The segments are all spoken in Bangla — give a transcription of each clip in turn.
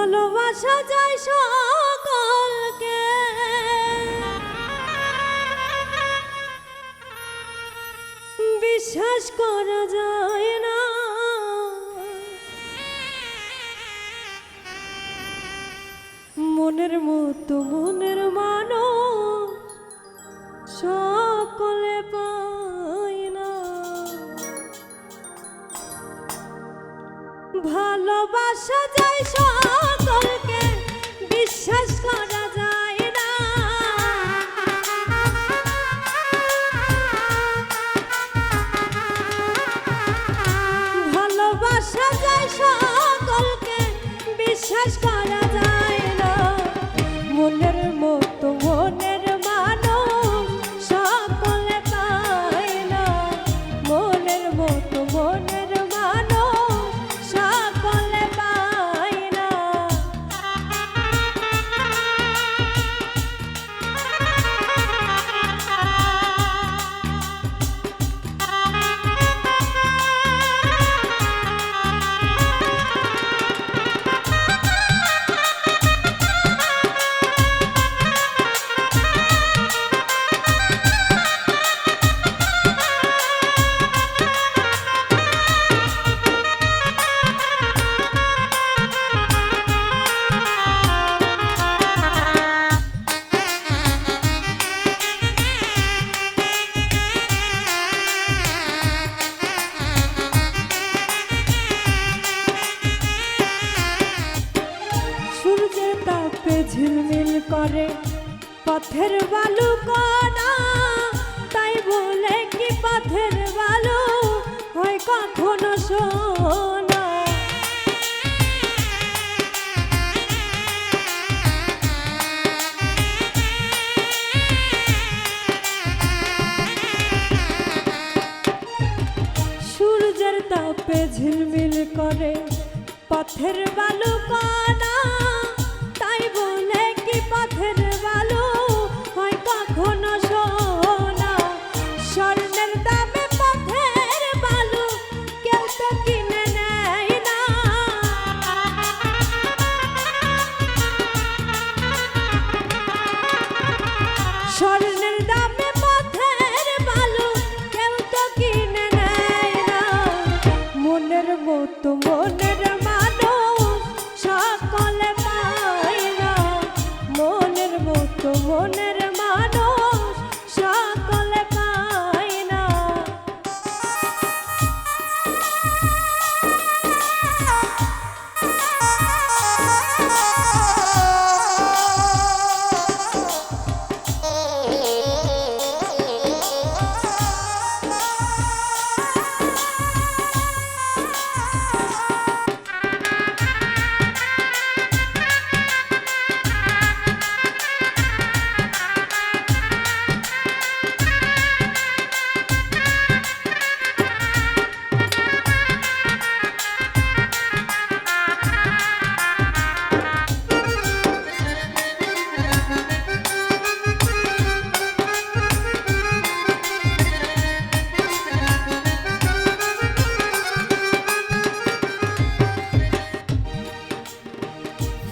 ভালোবাসা যায় সকলকে, বিশ্বাস করা যায় না। মনের মতো মনের মানুষ সকলে পায় না। ভালোবাসা যায় সকলকে, বিশ্বাস করা যায় না। ভালোবাসা যায় সকলকে, বিশ্বাস করা যায় না। মনের মতো মনের মানুষ সকলে পায় না। মনের মতো মনের মানুষ সকলে পায় না। সূর্যের তাপে ঝিলমিল করে পথের বালু কণা, তাই বলে কি পথের বালু হয় কখনো সোনা। সূর্যের তাপে ঝিলমিল করে পথের বালু কণা, তাই বলে কি পথের বালু হয় কখনো সোনা। স্বর্ণের দামে পথের বালু কেউ তো কিনে নেয় না। স্বর্ণের দামে পথের বালু কেউ তো কিনে নেয় না। মনের মতো মনের সকলে পায় না। মনের মতো মনের মানুষ সকলে পায় না।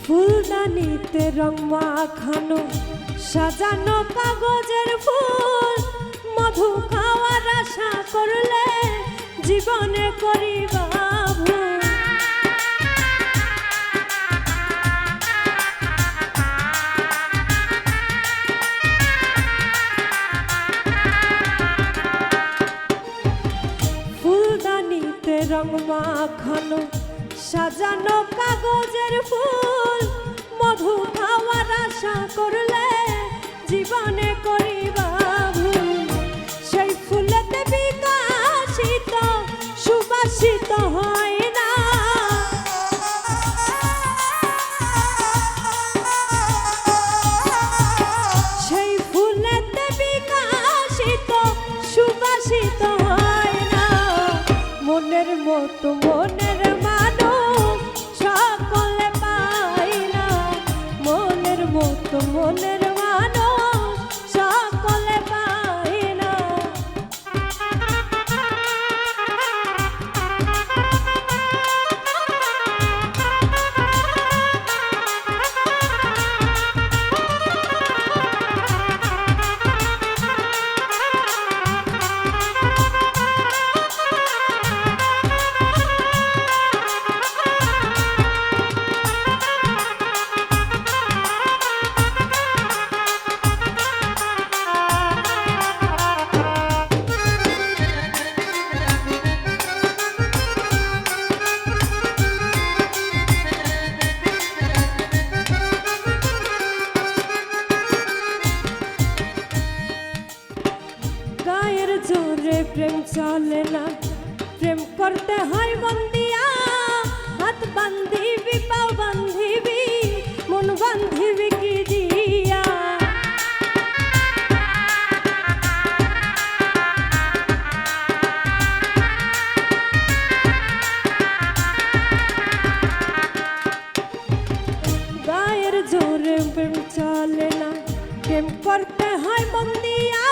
ফুলদানিতে রং মাখানো সাজানো কাগজের ফুল, মধু খাওয়ার আশা করলে জীবনে করিবা ভুল। ফুলদানিতে রং মাখানো সাজানো কাগজের ফুল, মধু খাওয়ার আশা করলে জীবনে করিবা ভুল। সেই ফুলেতে বিকশিত সুবাসিত হয় না। সেই ফুলেতে বিকশিত সুবাসিত হয় না। মনের মতো মনের মানুষ সকলে পায় না। মনের মতো মনের মানুষ সকলে পায় না। প্রেম চলে না, প্রেম করতে হয় মন দিয়া। হাত বান্ধিবি পাও বান্ধিবি, মন বান্ধিবি কি দিয়া। গায়ের জোরে প্রেম চলে না, প্রেম করতে হয় মন দিয়া।